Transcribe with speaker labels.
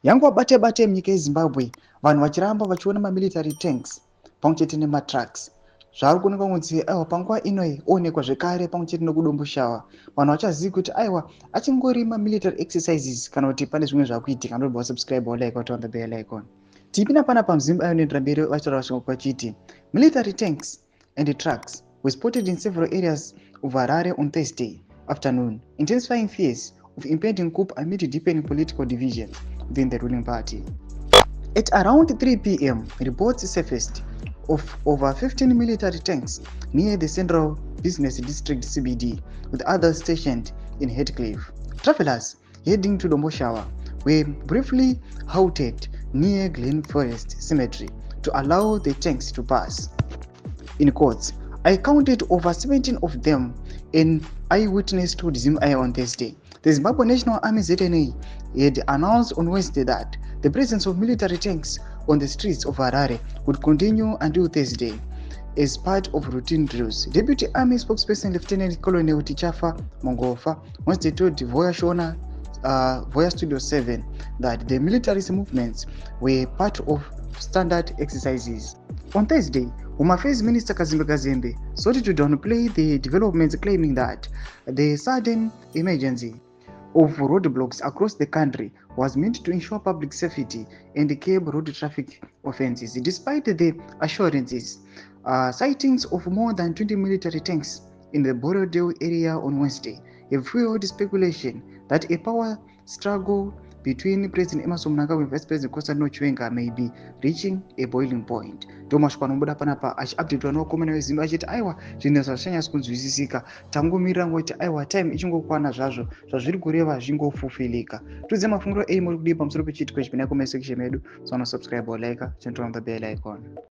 Speaker 1: Yangu bate munyika yeZimbabwe vanhu vachiramba vachiona mamilitary tanks pamwechete nematrucks. Zvari kuonekwa kunzi aiwa panguva ino oonekwa zvekare pamwechete nekudombushava. Vanhu vachazivi kuti aiwa achingori mamilitary exercises kana kuti pane zvimwe zvakuitika. Ndobva wasubscribe like on the bell icon. Tipina panapa muZimbabwe anoendera mberi vachitaura vashoko vachiti military tanks and trucks were spotted in several areas of Harare on Thursday afternoon, intensifying fears of impending coup amid deepening political division within the ruling party. At around 3 p.m., reports surfaced of over 15 military tanks near the Central Business District CBD, with others stationed in Heathcliff. Travelers heading to Domboshawa were briefly halted near Glen Forest Cemetery to allow the tanks to pass. In quotes, I counted over 17 of them, an eyewitness told ZimEye on Thursday. The Zimbabwe National Army ZNA had announced on Wednesday that the presence of military tanks on the streets of Harare would continue until Thursday as part of routine drills. Deputy Army spokesperson Lieutenant Colonel Tichafa Mongofa Wednesday told Voya Studio 7 that the military movements were part of standard exercises. On Thursday, Home Affairs Minister Kazimbe Kazembe sought to downplay the developments, claiming that the sudden emergency of roadblocks across the country was meant to ensure public safety and curb road traffic offences. Despite the assurances, sightings of more than 20 military tanks in the Borodale area on Wednesday have fueled speculation that a power struggle between President Emmerson Mnangagwa and Vice President Constantine Chiwenga may be reaching a boiling point. Tomash panobuda panapa achiupdate wanokomana weZimbabwe achiti aiwa zvinhu zvashanyasa kunzwisisika, tangomirira ngoti aiwa time ichingokwana zvazvo zvazviri kureva zvingofufilika. Tudze mafungiro eimo kudii pamusoro pechiitiko ichi pene comment section medu. So subscribe or like, turn on the bell icon.